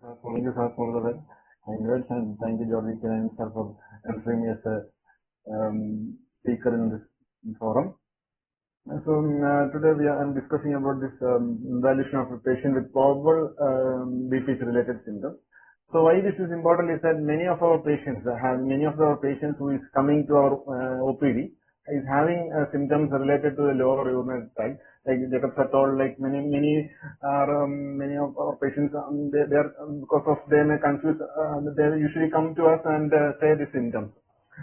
Thank you, sir, for the kind words, and thank you, Georgina Mani, sir, for entering me as a speaker in this forum. Today I'm discussing about this evaluation of a patient with probable BPH related symptoms. So why this is important is that many of our patients who is coming to our OPD is having symptoms related to the lower urinary tract. Like Jacob sir told, like many of our patients, they are because of they may confuse. They usually come to us and say the symptoms.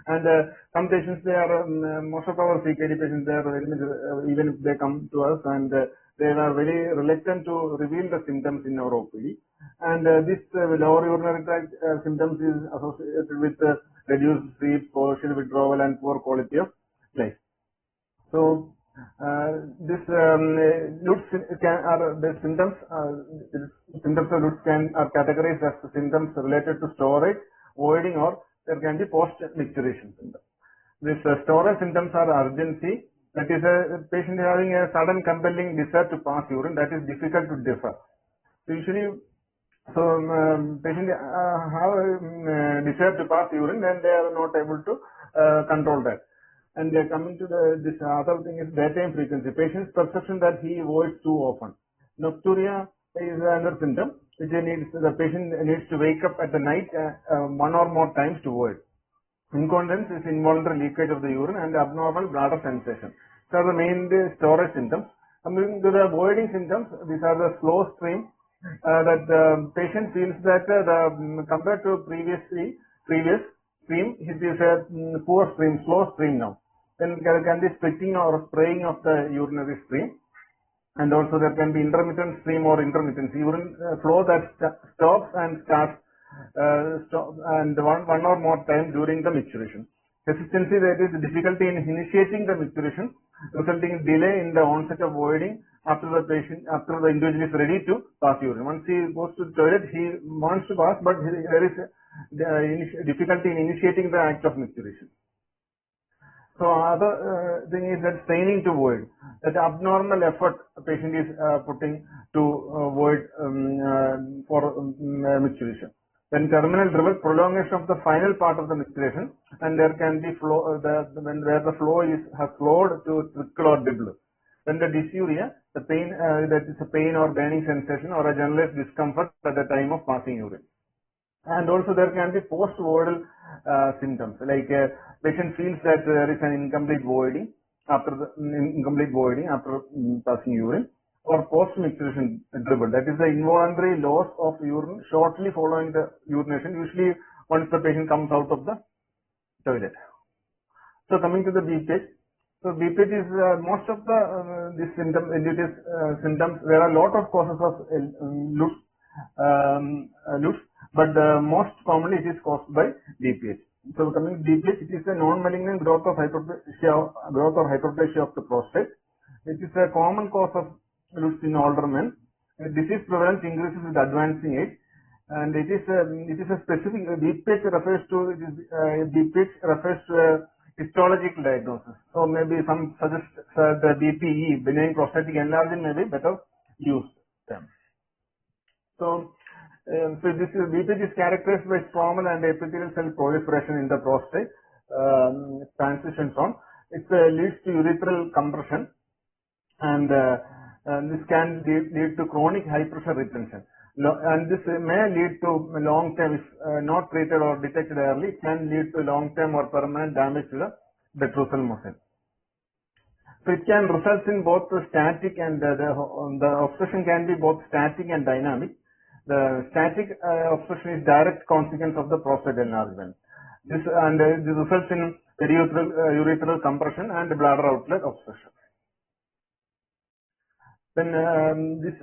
And some patients, they are most of our CKD patients, they are very much, even if they come to us, and they are very reluctant to reveal the symptoms in our OPD. And this lower urinary tract symptoms is associated with reduced sleep, partial withdrawal, and poor quality of life. So this symptoms of LUTS are categorized as symptoms related to storage, voiding, or there can be post-micturition symptoms. These storage symptoms are urgency, that is a patient having a sudden compelling desire to pass urine that is difficult to defer. So usually, patient have a desire to pass urine and they are not able to control that. And they are coming to this other thing is daytime frequency. Patient's perception that he voids too often. Nocturia is another symptom which the patient needs to wake up at the night one or more times to void. Incontinence is involuntary leakage of the urine and abnormal bladder sensation. These are the main storage symptoms. Coming to the voiding symptoms, these are the slow stream that the patient feels that compared to previous stream, it is a poor stream, slow stream now. Then there can be splitting or spraying of the urinary stream. And also there can be intermittent stream or intermittent urine flow that stops and starts and one or more time during the micturition. Hesitancy, that is difficulty in initiating the micturition, resulting in delay in the onset of voiding after the individual is ready to pass urine. Once he goes to the toilet, he wants to pass, but there is difficulty in initiating the act of micturition. So other thing is that straining to void, that abnormal effort a patient is putting to void for micturition. Then terminal dribble, prolongation of the final part of the micturition, and there can be flow where the flow has flowed to trickle or dribble. Then the dysuria, the pain that is a pain or burning sensation or a generalized discomfort at the time of passing urine. And also there can be post-voidal symptoms, like patient feels that there is an incomplete voiding after passing urine, or post-micturition dribble, that is the involuntary loss of urine shortly following the urination, usually once the patient comes out of the toilet. So coming to the BPH. So BPH is most of the these symptoms, there are a lot of causes of LUTS, but most commonly it is caused by BPH. So coming to BPH, it is a non-malignant growth or hyperplasia of the prostate. It is a common cause of LUTS in older men. Disease prevalence increases with advancing age, and it is a specific BPH refers to a histological diagnosis. So maybe some suggest the BPE, benign prostatic enlargement, may be better used term. So this BPH is characterized by stromal and epithelial cell proliferation in the prostate transition zone. It leads to urethral compression, and this can lead to chronic high pressure retention. And this may lead to long-term, if not treated or detected early, can lead to long-term or permanent damage to the detrusal muscle. So it can result in both the static and the obstruction can be both static and dynamic. The static obstruction is direct consequence of the prostate enlargement. This results in urethral compression and bladder outlet obstruction. Then this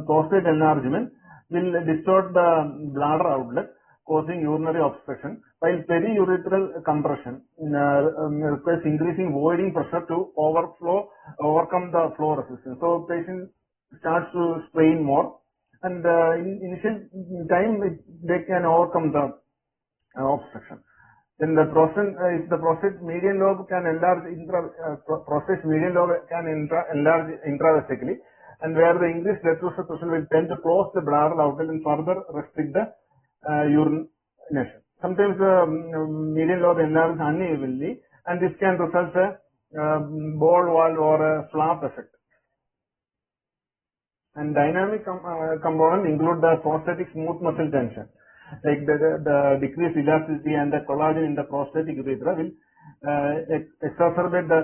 prostate enlargement will distort the bladder outlet, causing urinary obstruction, while periurethral compression requires increasing voiding pressure to overcome the flow resistance. So patient starts to strain more, and in initial time they can overcome the obstruction. Then the prostate median lobe can enlarge intravesically, and where the increased blood pressure will tend to close the bladder outlet and further restrict the urination. Sometimes the median lobe enlarges unevenly, and this can result in a ball valve or a flap effect. And dynamic components include the prostatic smooth muscle tension, like the decreased elasticity and the collagen in the prostatic urethra will exacerbate the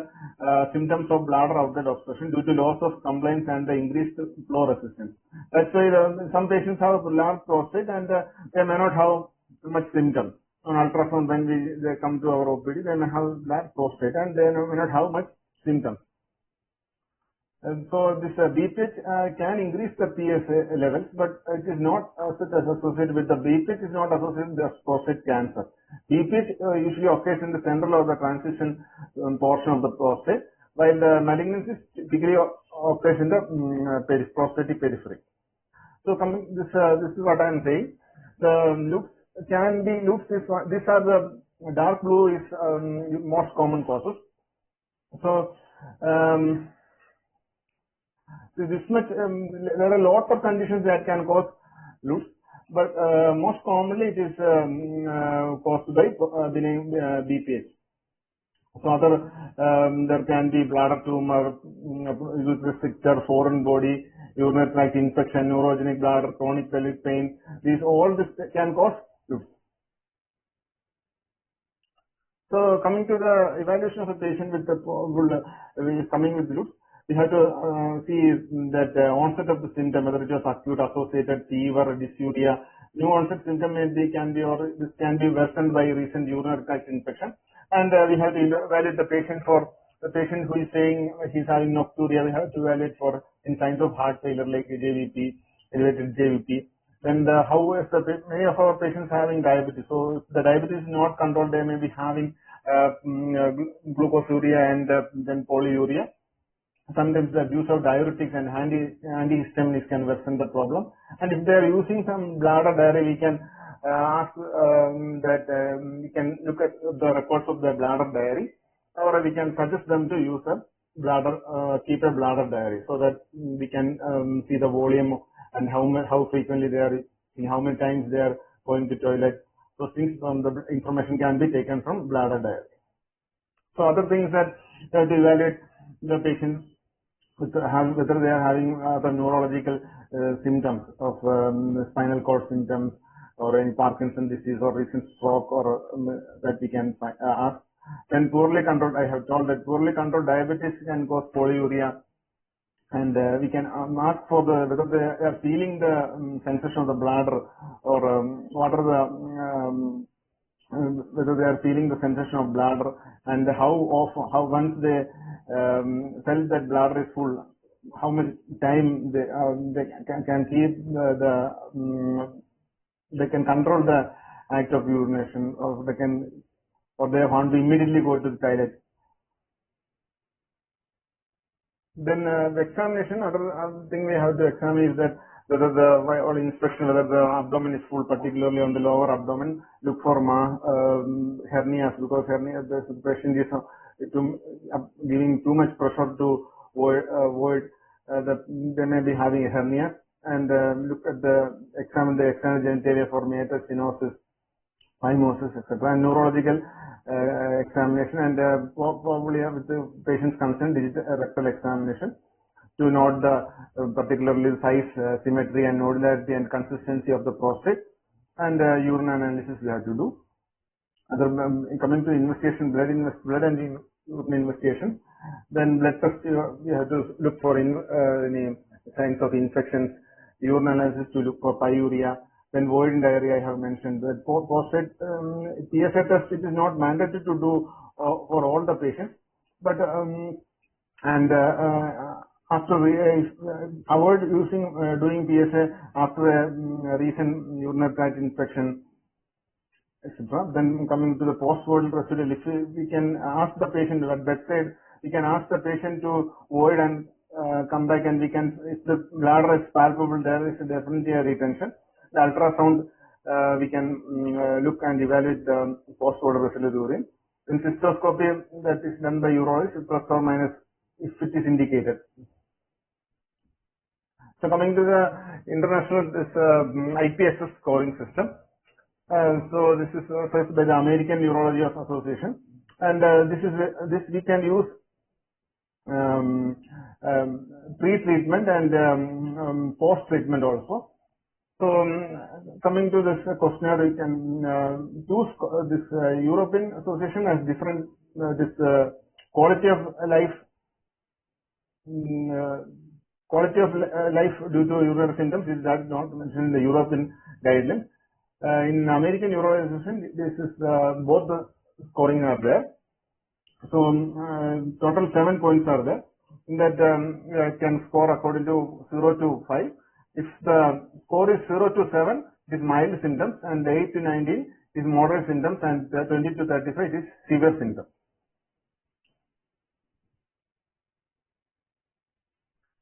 symptoms of bladder outlet obstruction due to loss of compliance and the increased flow resistance. That's why some patients have large prostate and they may not have much symptoms. On ultrasound, when they come to our OPD, they may have large prostate and they may not have much symptoms. And so this BPH can increase the PSA levels, but it is not associated with the BPH is not associated with the prostate cancer. BPH usually occurs in the central or the transition portion of the prostate, while the malignancy typically occurs in the prostatic periphery. So this is what I am saying. The loops can be loops. These are the dark blue is most common causes. So this much, there are lots of conditions that can cause loops, but most commonly it is caused by benign BPH. So there can be bladder tumor, uterus stricture, foreign body, urinary tract infection, neurogenic bladder, chronic pelvic pain. All this can cause loops. So coming to the evaluation of a patient with the coming with loops, we have to see that onset of the symptom, whether it was acute, associated, fever, dysuria. New onset symptom can be worsened by recent urinary tract infection. And we have to evaluate the patient for the patient who is saying he's having nocturia. We have to evaluate for in signs of heart failure like JVP, elevated JVP. Then how is many of our patients having diabetes? So if the diabetes is not controlled, they may be having glucosuria and then polyuria. Sometimes the use of diuretics and antihistaminics can worsen the problem. And if they are using some bladder diary, we can ask we can look at the records of the bladder diary, or we can suggest them to use a keep a bladder diary, so that we can see the volume and how frequently they are, in how many times they are going to toilet. So things from the information can be taken from bladder diary. So other things that to evaluate the patients whether they are having the neurological symptoms of spinal cord symptoms or any Parkinson disease or recent stroke, or that we can ask. Then poorly controlled, I have told that poorly controlled diabetes can cause polyuria, and we can ask for whether they are feeling the sensation of the bladder, or what are the whether they are feeling the sensation of bladder, and how once they felt that bladder is full, how much time they can keep they can control the act of urination, or they want to immediately go to the toilet. Then the examination, other thing we have to examine is that whether the inspection, whether the abdomen is full, particularly on the lower abdomen. Look for hernias, because the patient is giving too much pressure to void that they may be having a hernia. And look at examine the external genitalia for meatus, stenosis, phimosis, etc. And neurological examination, and probably with the patient's consent, rectal examination to note the particularly size, symmetry, and nodularity and consistency of the prostate. And urine analysis we have to do. Coming to investigation, blood and urine investigation. Then blood test, we have to look for any signs of infections. Urine analysis to look for pyuria. Then void diarrhea, I have mentioned. That for prostate PSA test, it is not mandatory to do for all the patients, but after avoid doing PSA after a recent urinary tract infection, etc. Then coming to the post-voidal residual, if we can ask the patient at bedside, we can ask the patient to void and come back, and we can, if the bladder is palpable, there is definitely a retention. The ultrasound, we can look and evaluate the post-voidal residual urine. In cystoscopy, that is done by urologist, plus or minus, if it is indicated. So coming to the international IPSS scoring system. So this is first by the American Urology Association, and this we can use pre-treatment and post-treatment also. So coming to this questionnaire, we can choose this European Association has different quality of life. Quality of life due to urinary symptoms is that not mentioned in the European guidelines. In American Urology Association, this is both the scoring are there. So total 7 points are there. In that can score according to 0 to 5. If the score is 0 to 7, it is mild symptoms, and 8 to 19 is moderate symptoms, and 20 to 35 is severe symptoms.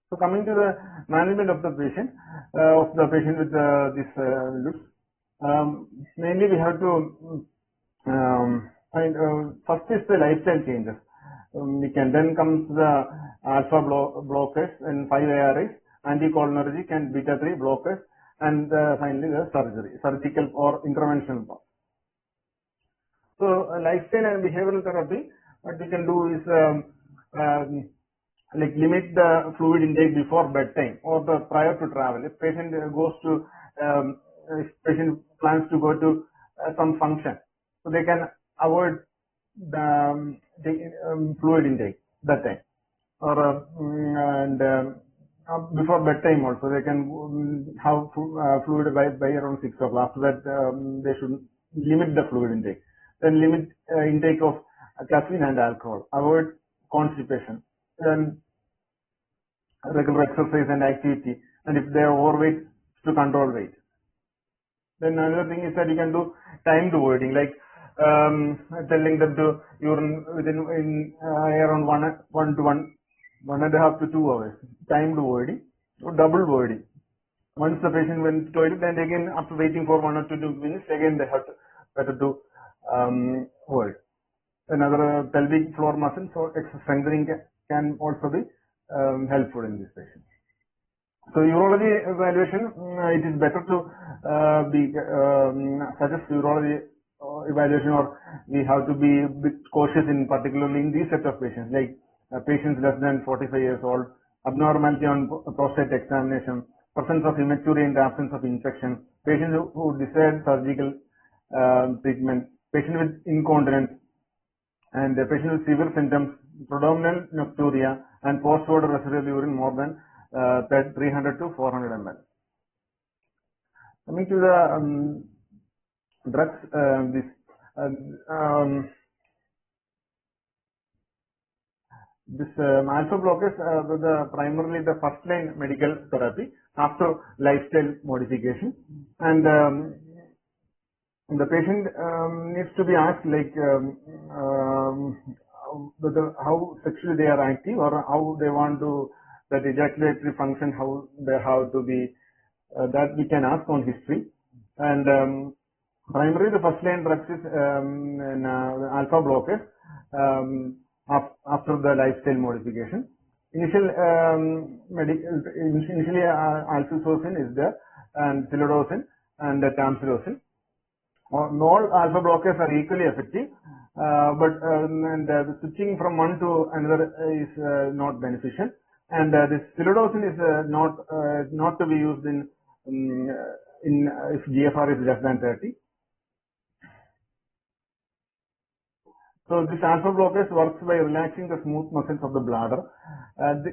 So coming to the management of the patient with this looks, mainly we have to find first is the lifestyle changes. Then comes the alpha blockers and 5-ARAs, anticholinergic and beta-3 blockers, and finally the surgical or interventional part. So lifestyle and behavioral therapy, what we can do is like limit the fluid intake before bedtime or the prior to travel. If patient goes to, if patient plans to go to some function, so they can avoid the fluid intake that time, or before bedtime also they can have fluid by around 6 o'clock. After that they should limit the fluid intake. Then limit intake of caffeine and alcohol. Avoid constipation. Then regular exercise and activity, and if they are overweight, to control weight. Then another thing is that you can do timed voiding, like telling them to urine within around 1.5 to 2 hours. Timed voiding or double voiding. Once the patient went to toilet, then again after waiting for 1 or 2 minutes, again they have to better do void. Another pelvic floor muscle, so strengthening can also be helpful in this patient. So urology evaluation, it is better to suggest urology evaluation, or we have to be a bit cautious in particularly in these set of patients, like patients less than 45 years old, abnormality on prostate examination, presence of hematuria and absence of infection, patients who desire surgical treatment, patient with incontinence, and the patient with severe symptoms, predominant nocturia, and post-water residual urine more than 300 to 400 ml. Coming to the drugs, alpha blockers are primarily the first line medical therapy after lifestyle modification, and the patient needs to be asked like whether how sexually they are active, or how they want to that ejaculatory function, how they have to be that we can ask on history. And primarily the first line drugs is alpha blockers after the lifestyle modification. Initially alfuzosin is there, and cilodocin and tamsulosin. All alpha blockers are equally effective, but switching from one to another is not beneficial. And this cilodocin is not to be used in if GFR is less than 30. So this alpha blockers works by relaxing the smooth muscles of the bladder.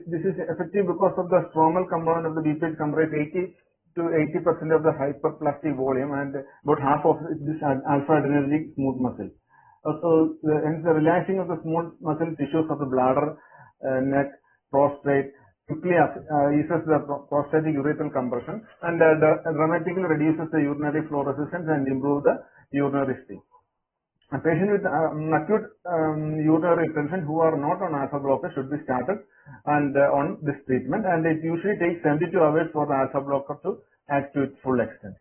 This is effective because of the stromal component of the BPH comprise 80 to 80% of the hyperplastic volume, and about half of this alpha adrenergic smooth muscle. So hence the relaxing of the smooth muscle tissues of the bladder, neck, prostate quickly eases the prostatic urethral compression, and dramatically reduces the urinary flow resistance and improve the urinary stream. A patient with acute urinary retention who are not on alpha blocker should be started and on this treatment, and it usually takes 72 hours for the alpha blocker to act to its full extent.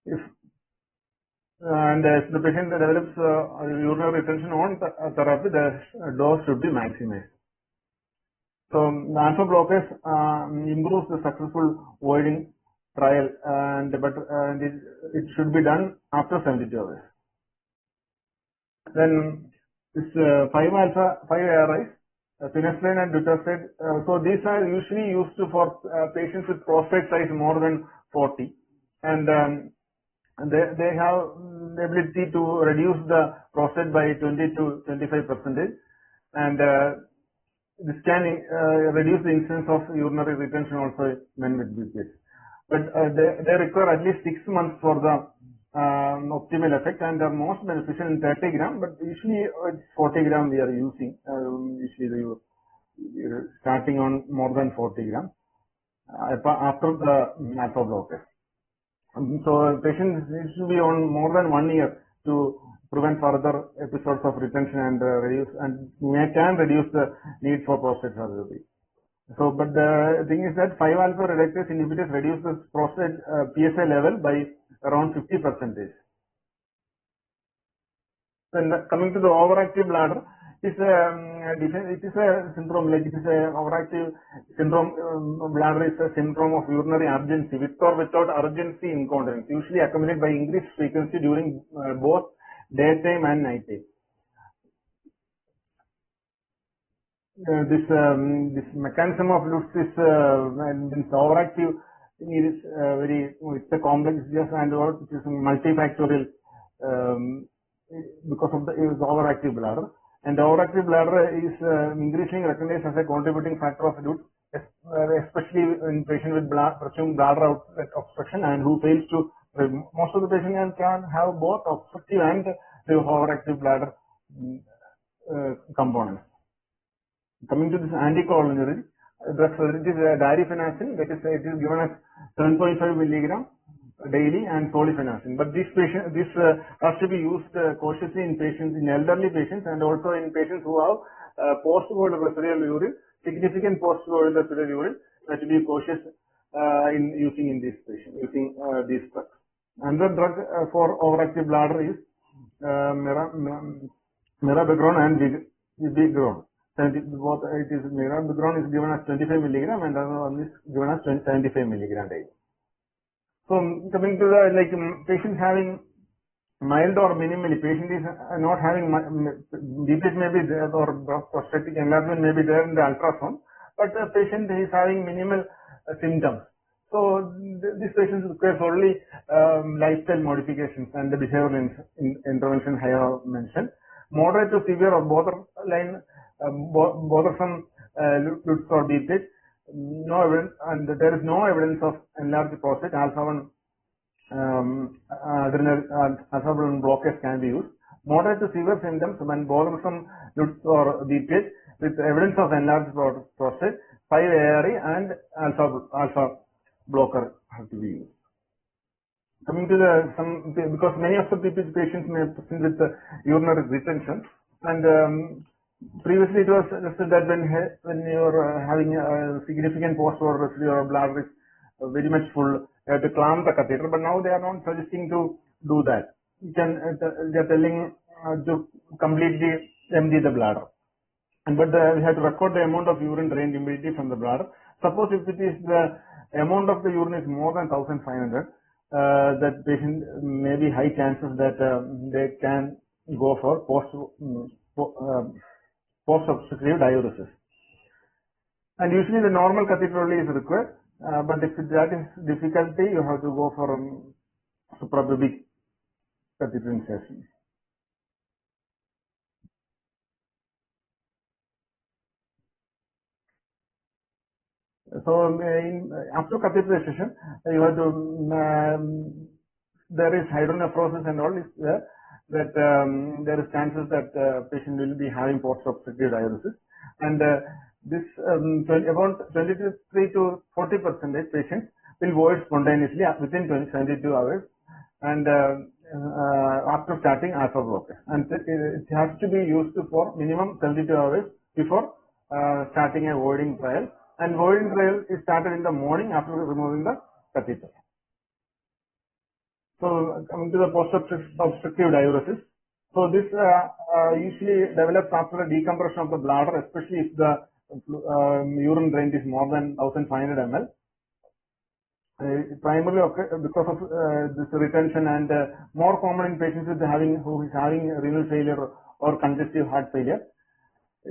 If the patient develops urinary retention on therapy, the dose should be maximized. So the alpha blockers improves the successful voiding trial, but it should be done after 72 hours. Then this 5-ARIs, finasteride and dutasteride. So these are usually used for patients with prostate size more than 40, and they have the ability to reduce the prostate by 20 to 25%, and this can reduce the incidence of urinary retention also in men with BPH. But they require at least 6 months for the optimal effect, and are most beneficial in 30 gram, but usually it's 40 gram we are using. Usually you're starting on more than 40 gram after the alpha blocker. So patients needs to be on more than 1 year to prevent further episodes of retention and can reduce the need for prostate surgery. So, but the thing is that 5-alpha reductase inhibitors reduce the prostate PSA level by around 50%. Then coming to the overactive bladder, it is a syndrome, like it is a overactive syndrome. Bladder is a syndrome of urinary urgency, with or without urgency incontinence, usually accompanied by increased frequency during both daytime and nighttime. This mechanism of Lutz is overactive. It is it's a complex disease, and it is multifactorial because of the overactive bladder. And the overactive bladder is increasingly recognized as a contributing factor of Lutz, especially in patients with presumed bladder outlet obstruction and who fails to. Most of the patients can have both obstructive and the overactive bladder components. Coming to this anticholinergic drugs, it is darifenacin, that is, it is given as 7.5 milligram daily, and solifenacin. But this has to be used cautiously in patients, in elderly patients, and also in patients who have post-voidal residual urine, significant post-voidal residual urine. That to be cautious in using in these patients, using these drugs. Another drug for overactive bladder is mirabegron and vibegrone. Both it is mirabegron is given as 25 milligram, and another one is given as 75 milligram daily. So coming to the patients having mild or minimally, patient is not having BPH may be there, or prostatic enlargement may be there in the ultrasound, but the patient is having minimal symptoms. So this patient requires only lifestyle modifications and the behavioral intervention I have mentioned. Moderate to severe or borderline bothersome Lutz or BPH, no evidence, and there is no evidence of enlarged prostate. Alpha-1 alpha-1 blockers can be used. Moderate to severe symptoms when bothersome Lutz or BPH with evidence of enlarged prostate, 5-ARI and alpha blocker have to be used. Coming to because many of the BPH patients may present with urinary retention, and previously it was suggested that when you are having a significant post-voidal residue or bladder is very much full, you have to clamp the catheter, but now they are not suggesting to do that. They are telling to completely empty the bladder. But we have to record the amount of urine drained immediately from the bladder. Suppose if it is the amount of the urine is more than 1,500, that patient may be high chances that they can go for post-obstructive diuresis. And usually the normal catheter only is required, but if that is difficulty, you have to go for suprapubic catheter insertion. So after catheterization, you have to there is hydronephrosis and all is there, that there is chances that patient will be having post-obstructive diuresis, and this about 23 to 40% patients will void spontaneously within 72 hours, and after starting alpha blocker, and it has to be used for minimum 72 hours before starting a voiding trial, and voiding trial is started in the morning after removing the catheter. So coming to the post-obstructive diuresis, so this usually develops after a decompression of the bladder, especially if the urine drained is more than 1500 ml. Primarily because of this retention, and more common in patients who is having renal failure or congestive heart failure.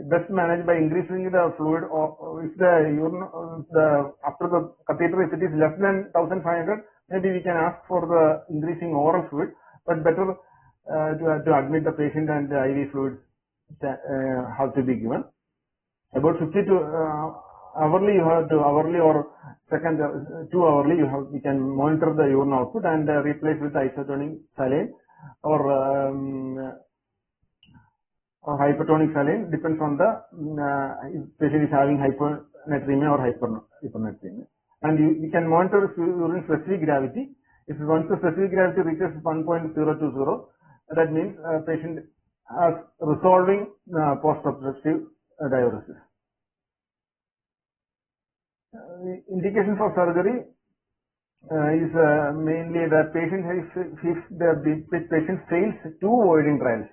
Best managed by increasing the fluid, or if the urine after the catheter, if it is less than 1500, maybe we can ask for the increasing oral fluid, but better to admit the patient, and the IV fluids have to be given. About 50 to hourly, you have to hourly or 2 hourly, you can monitor the urine output and replace with isotonic saline or hypertonic saline, depends on the if patient is having hyponatremia or hypernatremia. And you can monitor urine specific gravity. If once the specific gravity reaches 1.020, that means patient has resolving post-obstructive diuresis. Indication for surgery is mainly that patient if the patient fails 2 voiding trials.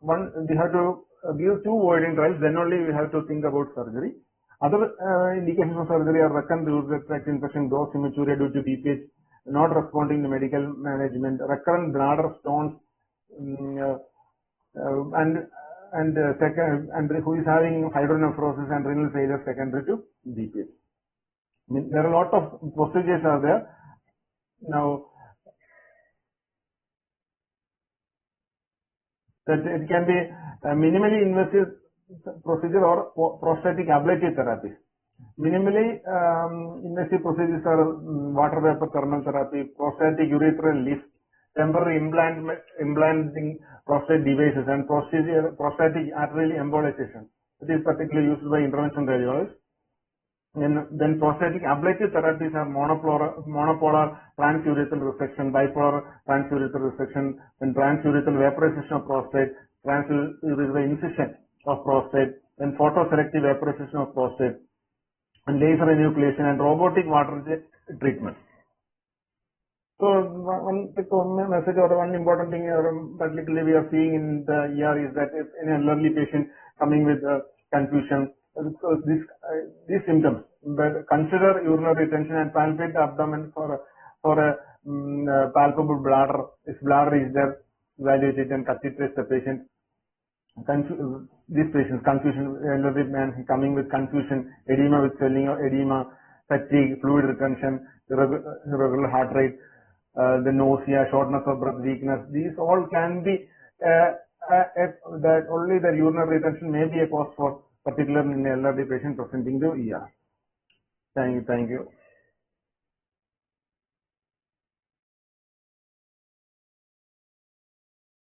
We have to give 2 voiding trials, then only we have to think about surgery. Other indications of surgery are recurrent urinary tract infection, dose hematuria due to BPH, not responding to medical management, recurrent bladder stones, and who is having hydronephrosis and renal failure secondary to BPH. There are a lot of procedures are there. Now, that it can be minimally invasive procedure or prostatic ablative therapy. Minimally invasive procedures are water vapor thermal therapy, prostatic urethral lift, temporary implanting prostate devices, and prostatic arterial embolization. It is particularly used by intervention radiologists. And then prostatic ablative therapies are monopolar transurethral resection, bipolar transurethral resection, then transurethral vaporization of prostate, transurethral incision of prostate, then photoselective vaporization of prostate, and laser enucleation and robotic water jet treatment. So one message or one important thing particularly we are seeing in the ER is that if an elderly patient coming with confusion, so these symptoms, but consider urinary retention and palpate the abdomen for a palpable bladder. If bladder is there, evaluate it and catheterize the patient. These patients, confusion, elderly man coming with confusion, edema with swelling or edema, fatigue, fluid retention, irregular heart rate, the nausea, shortness of breath, weakness. These all can be that only the urinary retention may be a cause for particularly in elderly patient presenting to ER. Thank you.